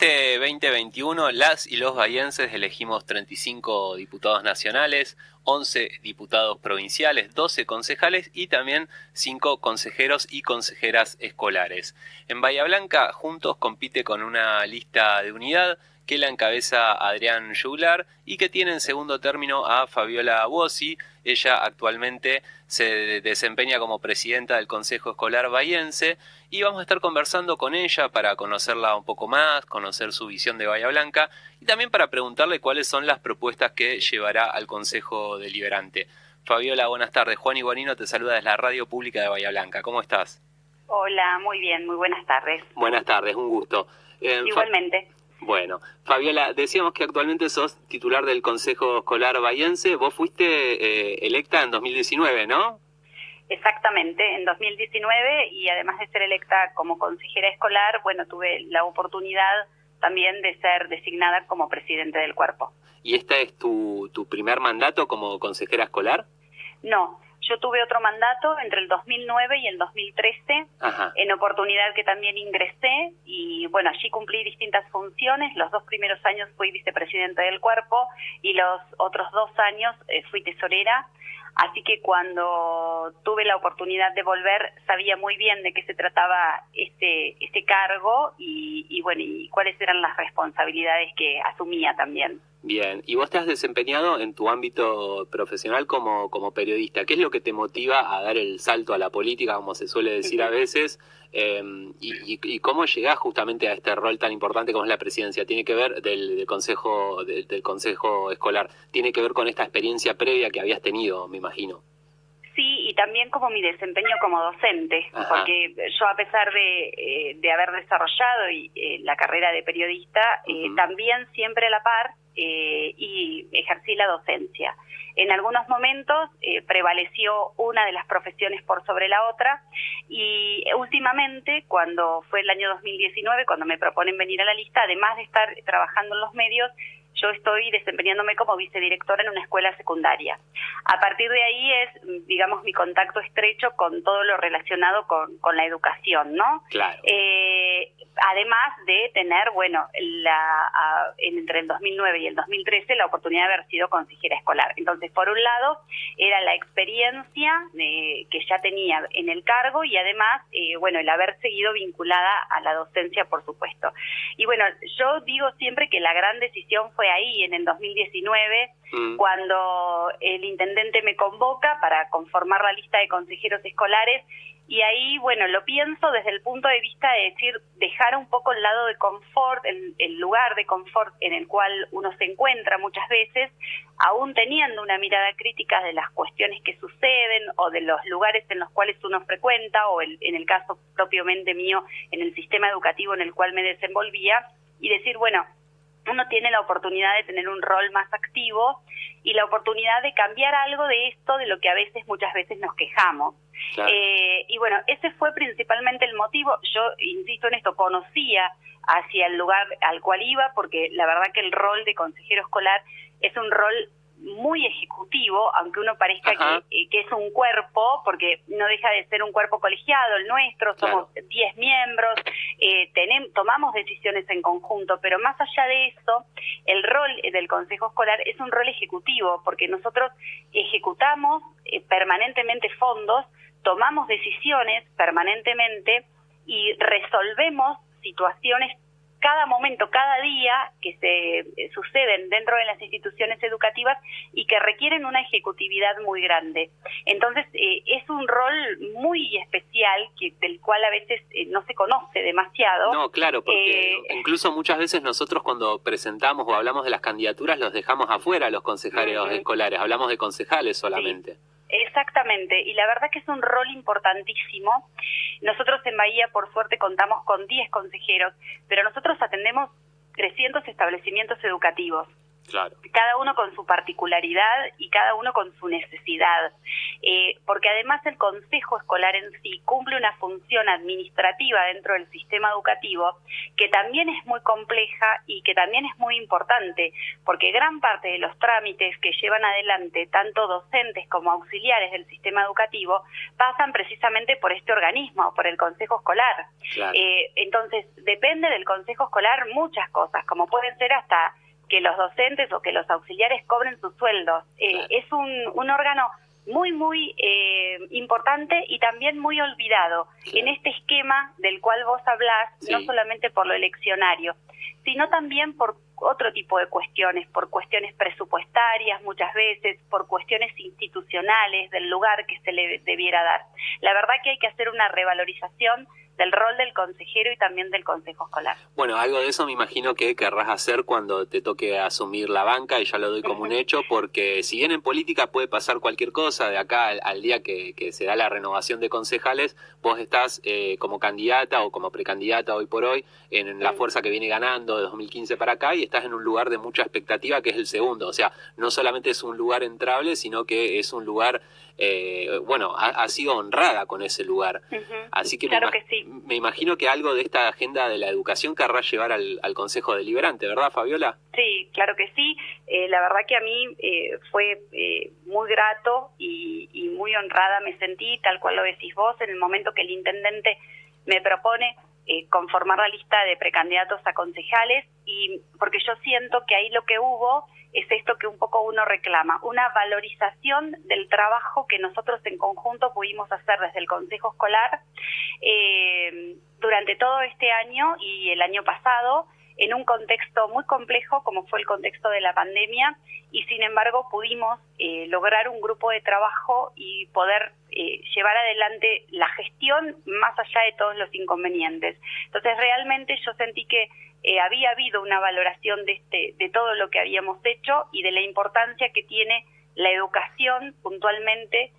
Este 2021, las y los bahienses elegimos 35 diputados nacionales, 11 diputados provinciales, 12 concejales y también 5 consejeros y consejeras escolares. En Bahía Blanca, Juntos compite con una lista de unidad que la encabeza Adrián Juglar y que tiene en segundo término a Fabiola Bossi. Ella actualmente se desempeña como presidenta del Consejo Escolar Bahiense y vamos a estar conversando con ella para conocerla un poco más, conocer su visión de Bahía Blanca y también para preguntarle cuáles son las propuestas que llevará al Consejo Deliberante. Fabiola, buenas tardes. Juan Iguanino te saluda desde la Radio Pública de Bahía Blanca. ¿Cómo estás? Hola, muy bien, muy buenas tardes. Buenas tardes, un gusto. Igualmente. Bueno, Fabiola, decíamos que actualmente sos titular del Consejo Escolar Bahiense. Vos fuiste electa en 2019, ¿no? Exactamente, en 2019, y además de ser electa como consejera escolar, bueno, tuve la oportunidad también de ser designada como presidente del cuerpo. ¿Y este es tu primer mandato como consejera escolar? No, yo tuve otro mandato entre el 2009 y el 2013, Ajá. En oportunidad que también ingresé y bueno, allí cumplí distintas funciones. Los 2 primeros años fui vicepresidenta del cuerpo y los otros 2 años fui tesorera. Así que cuando tuve la oportunidad de volver, sabía muy bien de qué se trataba este cargo y bueno, y cuáles eran las responsabilidades que asumía también. Bien, y vos te has desempeñado en tu ámbito profesional como periodista. ¿Qué es lo que te motiva a dar el salto a la política, como se suele decir a veces? Y cómo llegás justamente a este rol tan importante como es la presidencia. ¿Tiene que ver del consejo escolar? ¿Tiene que ver con esta experiencia previa que habías tenido, me imagino? Sí, y también como mi desempeño como docente. Ajá. Porque yo, a pesar de haber desarrollado la carrera de periodista, también siempre a la par y ejercí la docencia. En algunos momentos prevaleció una de las profesiones por sobre la otra y últimamente, cuando fue el año 2019, cuando me proponen venir a la lista, además de estar trabajando en los medios, yo estoy desempeñándome como vicedirectora en una escuela secundaria. A partir de ahí es, digamos, mi contacto estrecho con todo lo relacionado con la educación, ¿no? Claro. Además de tener, bueno, entre el 2009 y el 2013 la oportunidad de haber sido consejera escolar. Entonces, por un lado, era la experiencia que ya tenía en el cargo y además, bueno, el haber seguido vinculada a la docencia, por supuesto. Y bueno, yo digo siempre que la gran decisión fue ahí, en el 2019, cuando el intendente me convoca para conformar la lista de consejeros escolares. Y ahí, bueno, lo pienso desde el punto de vista de decir, dejar un poco el lado de confort, el lugar de confort en el cual uno se encuentra muchas veces, aún teniendo una mirada crítica de las cuestiones que suceden o de los lugares en los cuales uno frecuenta o en el caso propiamente mío, en el sistema educativo en el cual me desenvolvía, y decir, bueno, uno tiene la oportunidad de tener un rol más activo y la oportunidad de cambiar algo de esto de lo que muchas veces nos quejamos. Claro. Y bueno, ese fue principalmente el motivo. Yo insisto en esto, conocía hacia el lugar al cual iba, porque la verdad que el rol de consejero escolar es un rol muy ejecutivo, aunque uno parezca que es un cuerpo, porque no deja de ser un cuerpo colegiado, el nuestro, somos 10 miembros, tomamos decisiones en conjunto, pero más allá de eso, el rol del Consejo Escolar es un rol ejecutivo, porque nosotros ejecutamos permanentemente fondos, tomamos decisiones permanentemente y resolvemos situaciones cada momento, cada día que se suceden dentro de las instituciones educativas y que requieren una ejecutividad muy grande. Entonces, es un rol muy especial del cual a veces no se conoce demasiado. No, claro, porque incluso muchas veces nosotros cuando presentamos o hablamos de las candidaturas los dejamos afuera los consejeros escolares, hablamos de concejales solamente. Sí. Exactamente, y la verdad que es un rol importantísimo. Nosotros en Bahía, por suerte, contamos con 10 consejeros, pero nosotros atendemos 300 establecimientos educativos. Claro. Cada uno con su particularidad y cada uno con su necesidad, porque además el consejo escolar en sí cumple una función administrativa dentro del sistema educativo que también es muy compleja y que también es muy importante, porque gran parte de los trámites que llevan adelante tanto docentes como auxiliares del sistema educativo pasan precisamente por este organismo, por el consejo escolar. Claro. Entonces depende del consejo escolar muchas cosas, como pueden ser hasta que los docentes o que los auxiliares cobren sus sueldos. Claro. Es un órgano muy importante y también muy olvidado en este esquema del cual vos hablás, no solamente por lo eleccionario, sino también por otro tipo de cuestiones, por cuestiones presupuestarias muchas veces, por cuestiones institucionales del lugar que se le debiera dar. La verdad que hay que hacer una revalorización del rol del consejero y también del consejo escolar. Bueno, algo de eso me imagino que querrás hacer cuando te toque asumir la banca, y ya lo doy como un hecho, porque si bien en política puede pasar cualquier cosa, de acá al día que se da la renovación de concejales, vos estás como candidata o como precandidata hoy por hoy en la fuerza que viene ganando de 2015 para acá, y estás en un lugar de mucha expectativa que es el segundo. O sea, no solamente es un lugar entrable, sino que es un lugar, bueno, ha sido honrada con ese lugar. Así que claro que sí. Me imagino que algo de esta agenda de la educación querrás llevar al Consejo Deliberante, ¿verdad, Fabiola? Sí, claro que sí. La verdad que a mí fue muy grato y muy honrada me sentí, tal cual lo decís vos, en el momento que el intendente me propone conformar la lista de precandidatos a concejales, y porque yo siento que ahí lo que hubo es esto que un poco uno reclama, una valorización del trabajo que nosotros en conjunto pudimos hacer desde el Consejo Escolar durante todo este año y el año pasado, en un contexto muy complejo como fue el contexto de la pandemia, y sin embargo pudimos lograr un grupo de trabajo y poder llevar adelante la gestión más allá de todos los inconvenientes. Entonces realmente yo sentí que había habido una valoración de todo lo que habíamos hecho y de la importancia que tiene la educación puntualmente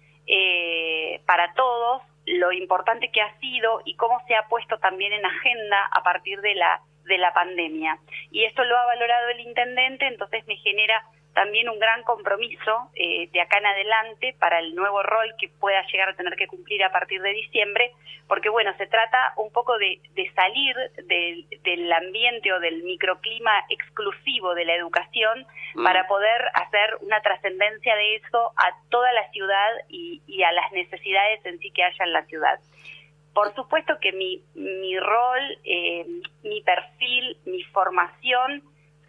para todos, lo importante que ha sido y cómo se ha puesto también en agenda a partir de la pandemia. Y esto lo ha valorado el intendente, entonces me genera también un gran compromiso de acá en adelante para el nuevo rol que pueda llegar a tener que cumplir a partir de diciembre, porque bueno, se trata un poco de salir del ambiente o del microclima exclusivo de la educación para poder hacer una trascendencia de eso a toda la ciudad y a las necesidades en sí que haya en la ciudad. Por supuesto que mi rol, mi perfil, mi formación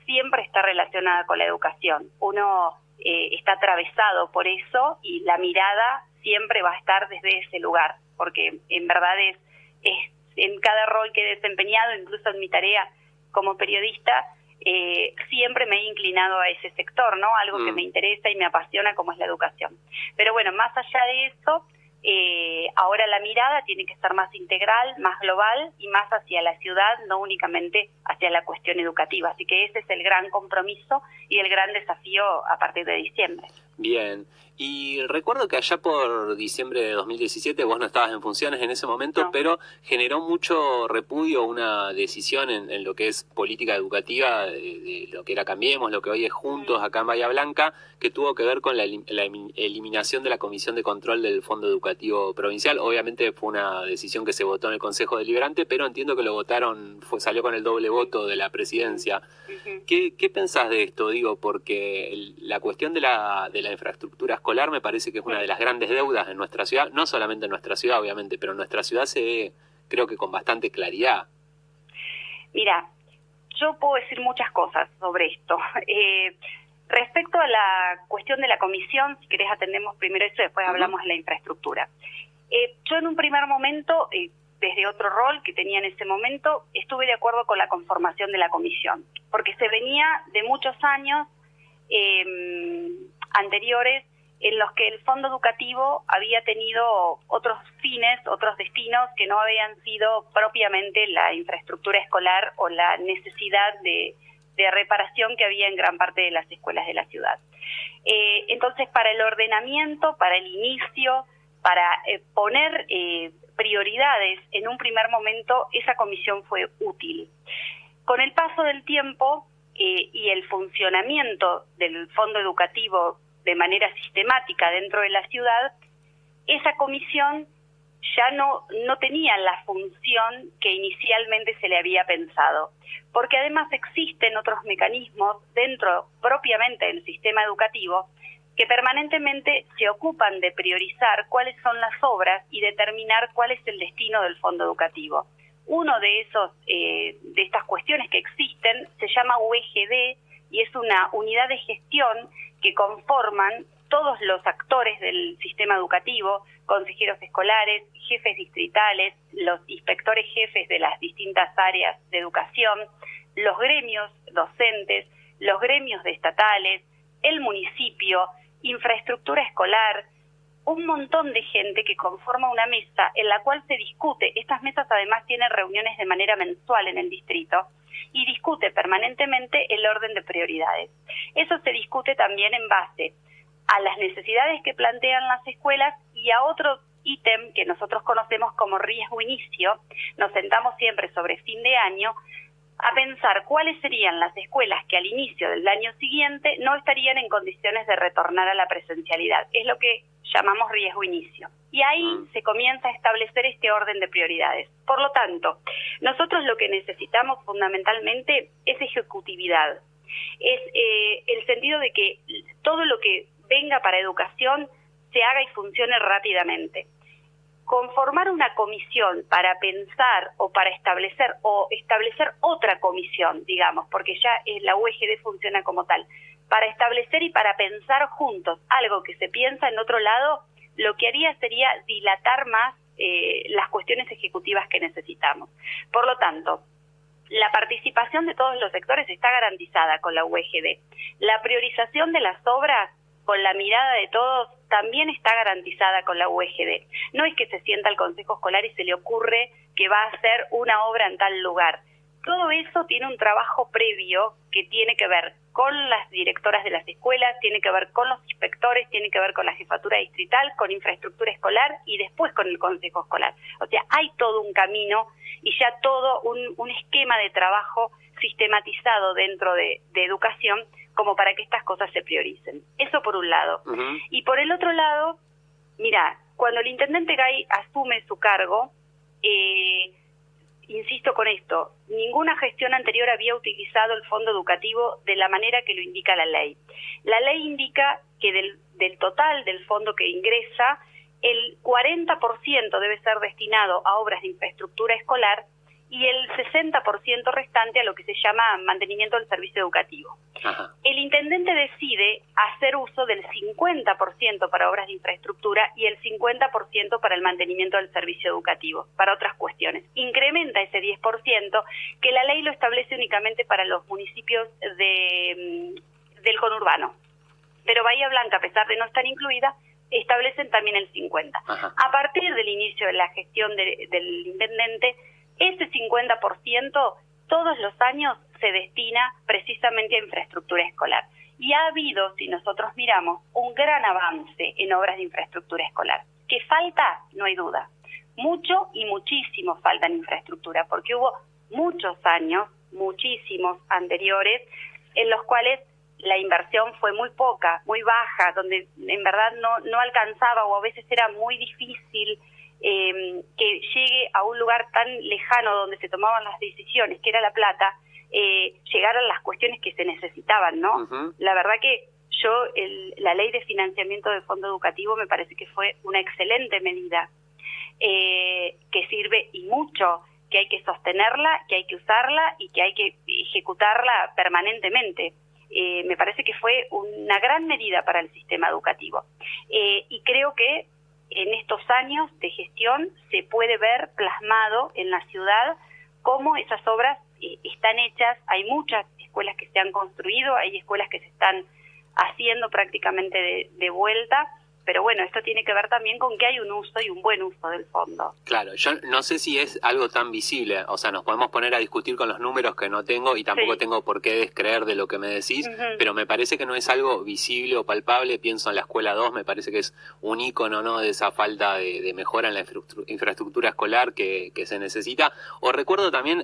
siempre está relacionada con la educación. Uno está atravesado por eso y la mirada siempre va a estar desde ese lugar, porque en verdad es en cada rol que he desempeñado, incluso en mi tarea como periodista, siempre me he inclinado a ese sector, ¿no? Algo que me interesa y me apasiona, como es la educación. Pero bueno, más allá de eso, ahora la mirada tiene que estar más integral, más global y más hacia la ciudad, no únicamente hacia la cuestión educativa. Así que ese es el gran compromiso y el gran desafío a partir de diciembre. Bien, y recuerdo que allá por diciembre de 2017 vos no estabas en funciones en ese momento, no. Pero generó mucho repudio una decisión en lo que es política educativa, de lo que era Cambiemos, lo que hoy es Juntos acá en Bahía Blanca, que tuvo que ver con la eliminación de la Comisión de Control del Fondo Educativo Provincial. Obviamente fue una decisión que se votó en el Consejo Deliberante, pero entiendo que lo votaron, salió con el doble voto de la presidencia. ¿Qué pensás de esto? Digo, porque la cuestión de la infraestructura escolar me parece que es una de las grandes deudas en nuestra ciudad, no solamente en nuestra ciudad, obviamente, pero en nuestra ciudad se ve, creo que con bastante claridad. Mira, yo puedo decir muchas cosas sobre esto. Respecto a la cuestión de la comisión, si querés atendemos primero eso y después hablamos de la infraestructura. Yo en un primer momento, desde otro rol que tenía en ese momento, estuve de acuerdo con la conformación de la comisión, porque se venía de muchos años anteriores en los que el fondo educativo había tenido otros fines, otros destinos que no habían sido propiamente la infraestructura escolar o la necesidad de reparación que había en gran parte de las escuelas de la ciudad. Entonces, para el ordenamiento, para el inicio, para poner prioridades en un primer momento, esa comisión fue útil. Con el paso del tiempo, y el funcionamiento del fondo educativo de manera sistemática dentro de la ciudad, esa comisión ya no tenía la función que inicialmente se le había pensado, porque además existen otros mecanismos dentro propiamente del sistema educativo que permanentemente se ocupan de priorizar cuáles son las obras y determinar cuál es el destino del fondo educativo. Uno de estas cuestiones que existen se llama UEGD y es una unidad de gestión que conforman todos los actores del sistema educativo, consejeros escolares, jefes distritales, los inspectores jefes de las distintas áreas de educación, los gremios docentes, los gremios estatales, el municipio, infraestructura escolar, un montón de gente que conforma una mesa en la cual se discute. Estas mesas además tienen reuniones de manera mensual en el distrito y discute permanentemente el orden de prioridades. Eso se discute también en base a las necesidades que plantean las escuelas y a otro ítem que nosotros conocemos como riesgo inicio. Nos sentamos siempre sobre fin de año a pensar cuáles serían las escuelas que al inicio del año siguiente no estarían en condiciones de retornar a la presencialidad. Es lo que llamamos riesgo inicio. Y ahí se comienza a establecer este orden de prioridades. Por lo tanto, nosotros lo que necesitamos fundamentalmente es ejecutividad. Es el sentido de que todo lo que venga para educación se haga y funcione rápidamente. Conformar una comisión para pensar o para establecer otra comisión, digamos, porque ya la UEGD funciona como tal, para establecer y para pensar juntos algo que se piensa en otro lado, lo que haría sería dilatar más las cuestiones ejecutivas que necesitamos. Por lo tanto, la participación de todos los sectores está garantizada con la UEGD. La priorización de las obras con la mirada de todos también está garantizada con la UEGD. No es que se sienta el Consejo Escolar y se le ocurre que va a hacer una obra en tal lugar. Todo eso tiene un trabajo previo que tiene que ver con las directoras de las escuelas, tiene que ver con los inspectores, tiene que ver con la jefatura distrital, con infraestructura escolar y después con el Consejo Escolar. O sea, hay todo un camino y ya todo un esquema de trabajo sistematizado dentro de educación como para que estas cosas se prioricen. Eso por un lado. Y por el otro lado, mira, cuando el intendente Gay asume su cargo, insisto con esto, ninguna gestión anterior había utilizado el fondo educativo de la manera que lo indica la ley. La ley indica que del total del fondo que ingresa, el 40% debe ser destinado a obras de infraestructura escolar y el 60% restante a lo que se llama mantenimiento del servicio educativo. Ajá. El intendente decide hacer uso del 50% para obras de infraestructura y el 50% para el mantenimiento del servicio educativo, para otras cuestiones. Incrementa ese 10% que la ley lo establece únicamente para los municipios del conurbano. Pero Bahía Blanca, a pesar de no estar incluida, establecen también el 50%. Ajá. A partir del inicio de la gestión del intendente, ese 50% todos los años se destina precisamente a infraestructura escolar. Y ha habido, si nosotros miramos, un gran avance en obras de infraestructura escolar. ¿Qué falta? No hay duda. Mucho y muchísimo falta en infraestructura, porque hubo muchos años, muchísimos anteriores, en los cuales la inversión fue muy poca, muy baja, donde en verdad no alcanzaba o a veces era muy difícil que llegue a un lugar tan lejano donde se tomaban las decisiones, que era La Plata, llegar a las cuestiones que se necesitaban, ¿no? Uh-huh. La verdad que la ley de financiamiento del fondo educativo me parece que fue una excelente medida, que sirve y mucho, que hay que sostenerla, que hay que usarla y que hay que ejecutarla permanentemente. Me parece que fue una gran medida para el sistema educativo. Y creo que en estos años de gestión se puede ver plasmado en la ciudad cómo esas obras están hechas. Hay muchas escuelas que se han construido, hay escuelas que se están haciendo prácticamente de vuelta pero bueno, esto tiene que ver también con que hay un uso y un buen uso del fondo. Claro, yo no sé si es algo tan visible, o sea, nos podemos poner a discutir con los números que no tengo y tampoco tengo por qué descreer de lo que me decís, pero me parece que no es algo visible o palpable. Pienso en la Escuela 2, me parece que es un ícono, ¿no?, de esa falta de mejora en la infraestructura escolar que se necesita. O recuerdo también,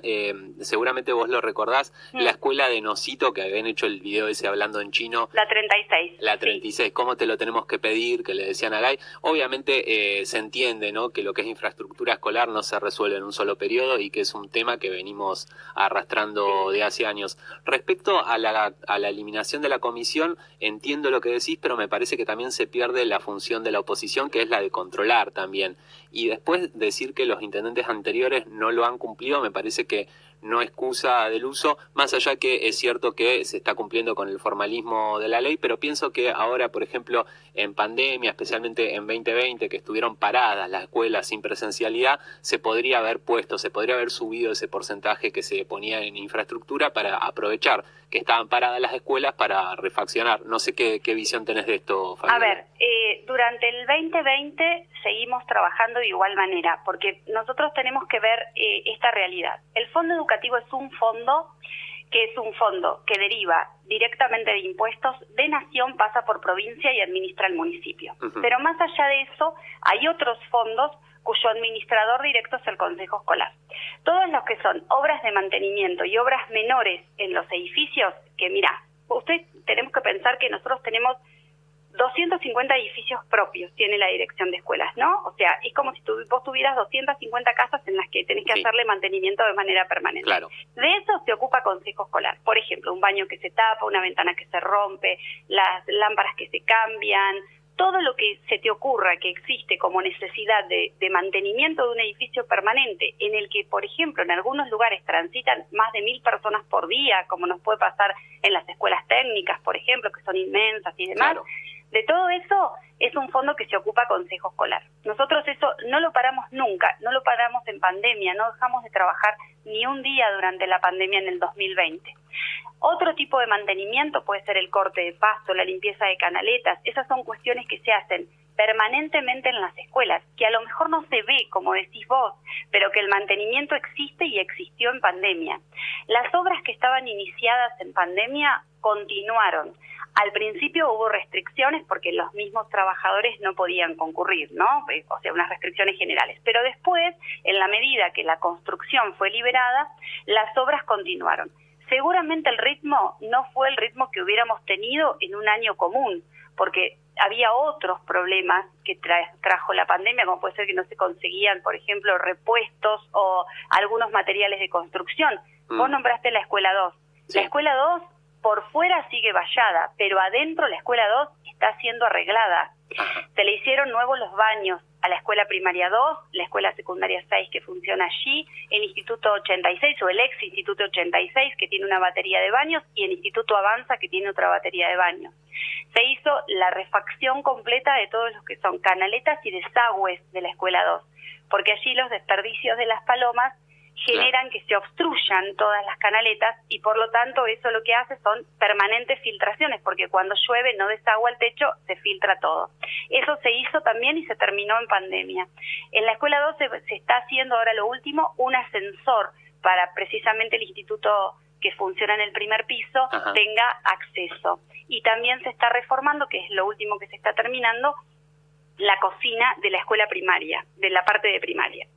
seguramente vos lo recordás, la escuela de Nosito, que habían hecho el video ese hablando en chino. La 36. La 36, ¿cómo te lo tenemos que pedir? Que le decían a Gay. Obviamente se entiende, ¿no?, que lo que es infraestructura escolar no se resuelve en un solo periodo y que es un tema que venimos arrastrando de hace años. Respecto a la eliminación de la comisión, entiendo lo que decís, pero me parece que también se pierde la función de la oposición, que es la de controlar también. Y después decir que los intendentes anteriores no lo han cumplido, me parece que no excusa del uso, más allá que es cierto que se está cumpliendo con el formalismo de la ley, pero pienso que ahora, por ejemplo, en pandemia, especialmente en 2020, que estuvieron paradas las escuelas sin presencialidad, se podría haber subido ese porcentaje que se ponía en infraestructura para aprovechar que estaban paradas las escuelas para refaccionar. No sé qué visión tenés de esto, Fabiola. A ver, durante el 2020 seguimos trabajando de igual manera, porque nosotros tenemos que ver esta realidad. El Fondo Educativo es un fondo que deriva directamente de impuestos de nación, pasa por provincia y administra el municipio. Pero más allá de eso, hay otros fondos cuyo administrador directo es el Consejo Escolar. Todos los que son obras de mantenimiento y obras menores en los edificios, que mira, tenemos que pensar que nosotros tenemos 250 edificios propios, tiene la dirección de escuelas, ¿no? O sea, es como si vos tuvieras 250 casas en las que tenés que hacerle mantenimiento de manera permanente. Claro. De eso se ocupa Consejo Escolar. Por ejemplo, un baño que se tapa, una ventana que se rompe, las lámparas que se cambian, todo lo que se te ocurra que existe como necesidad de mantenimiento de un edificio permanente, en el que, por ejemplo, en algunos lugares transitan más de 1.000 personas por día, como nos puede pasar en las escuelas técnicas, por ejemplo, que son inmensas y demás. Claro. De todo eso es un fondo que se ocupa Consejo Escolar. Nosotros eso no lo paramos nunca, no lo paramos en pandemia, no dejamos de trabajar ni un día durante la pandemia en el 2020. Otro tipo de mantenimiento puede ser el corte de pasto, la limpieza de canaletas. Esas son cuestiones que se hacen permanentemente en las escuelas, que a lo mejor no se ve, como decís vos, pero que el mantenimiento existe y existió en pandemia. Las obras que estaban iniciadas en pandemia continuaron. Al principio hubo restricciones porque los mismos trabajadores no podían concurrir, ¿no? O sea, unas restricciones generales. Pero después, en la medida que la construcción fue liberada, las obras continuaron. Seguramente el ritmo no fue el ritmo que hubiéramos tenido en un año común, porque había otros problemas que trajo la pandemia, como puede ser que no se conseguían, por ejemplo, repuestos o algunos materiales de construcción. Vos nombraste la Escuela 2. Sí. La Escuela 2 por fuera sigue vallada, pero adentro la Escuela 2 está siendo arreglada. Se le hicieron nuevos los baños a la Escuela Primaria 2, la Escuela Secundaria 6 que funciona allí, el Instituto 86 o el ex Instituto 86 que tiene una batería de baños y el Instituto Avanza que tiene otra batería de baños. Se hizo la refacción completa de todos los que son canaletas y desagües de la Escuela 2, porque allí los desperdicios de las palomas generan que se obstruyan todas las canaletas y por lo tanto eso lo que hace son permanentes filtraciones, porque cuando llueve no desagua el techo, se filtra todo. Eso se hizo también y se terminó en pandemia. En la Escuela 2 se está haciendo ahora lo último, un ascensor para precisamente el instituto que funciona en el primer piso tenga acceso. Y también se está reformando, que es lo último que se está terminando, la cocina de la escuela primaria, de la parte de primaria.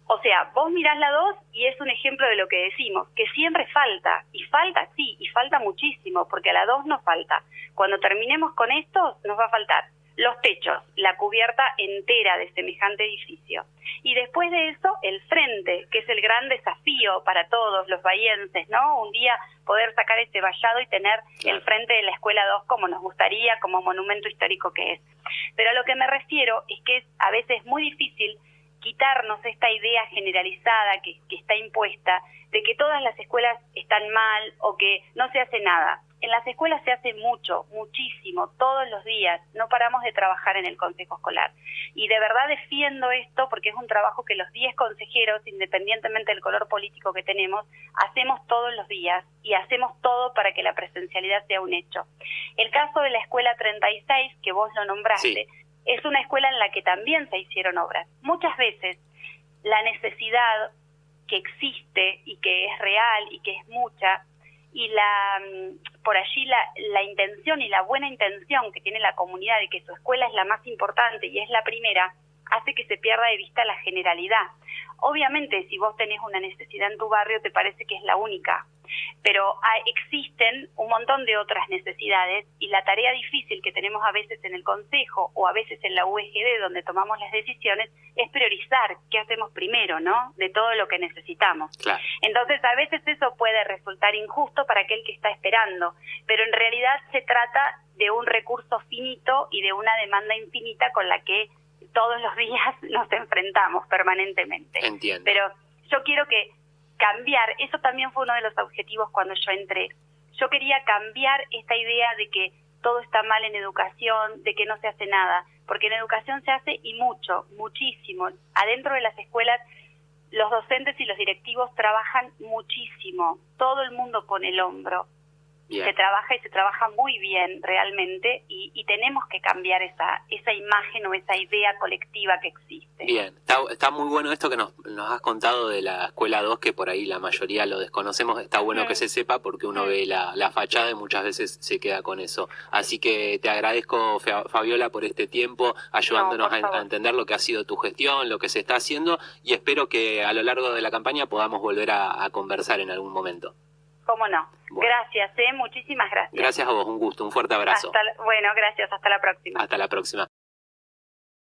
O sea, vos mirás la 2 y es un ejemplo de lo que decimos, que siempre falta, y falta sí, y falta muchísimo, porque a la 2 nos falta. Cuando terminemos con esto, nos va a faltar los techos, la cubierta entera de semejante edificio. Y después de eso, el frente, que es el gran desafío para todos los bahienses, ¿no? Un día poder sacar ese vallado y tener el frente de la Escuela 2 como nos gustaría, como monumento histórico que es. Pero a lo que me refiero es que es a veces muy difícil quitarnos esta idea generalizada que está impuesta de que todas las escuelas están mal o que no se hace nada. En las escuelas se hace mucho, muchísimo, todos los días. No paramos de trabajar en el Consejo Escolar. Y de verdad defiendo esto porque es un trabajo que los 10 consejeros, independientemente del color político que tenemos, hacemos todos los días y hacemos todo para que la presencialidad sea un hecho. El caso de la Escuela 36, que vos lo nombraste, es una escuela en la que también se hicieron obras. Muchas veces la necesidad que existe y que es real y que es mucha, y por allí la intención y la buena intención que tiene la comunidad de que su escuela es la más importante y es la primera, hace que se pierda de vista la generalidad. Obviamente, si vos tenés una necesidad en tu barrio, te parece que es la única, pero existen un montón de otras necesidades, y la tarea difícil que tenemos a veces en el Consejo o a veces en la UGD, donde tomamos las decisiones, es priorizar qué hacemos primero, ¿no?, de todo lo que necesitamos. Claro. Entonces, a veces eso puede resultar injusto para aquel que está esperando, pero en realidad se trata de un recurso finito y de una demanda infinita con la que todos los días nos enfrentamos permanentemente. Entiendo. Pero yo quiero que cambiar, eso también fue uno de los objetivos cuando yo entré. Yo quería cambiar esta idea de que todo está mal en educación, de que no se hace nada, porque en educación se hace y mucho, muchísimo. Adentro de las escuelas, los docentes y los directivos trabajan muchísimo, todo el mundo pone el hombro. Bien. Se trabaja y se trabaja muy bien realmente, y tenemos que cambiar esa imagen o esa idea colectiva que existe. Bien, está muy bueno esto que nos has contado de la Escuela 2, que por ahí la mayoría lo desconocemos. Está bueno que se sepa, porque uno ve la fachada y muchas veces se queda con eso. Así que te agradezco, Fabiola, por este tiempo, ayudándonos a entender lo que ha sido tu gestión, lo que se está haciendo, y espero que a lo largo de la campaña podamos volver a conversar en algún momento. ¿Cómo no? Bueno. Gracias, muchísimas gracias. Gracias a vos, un gusto, un fuerte abrazo. Bueno, gracias, hasta la próxima. Hasta la próxima.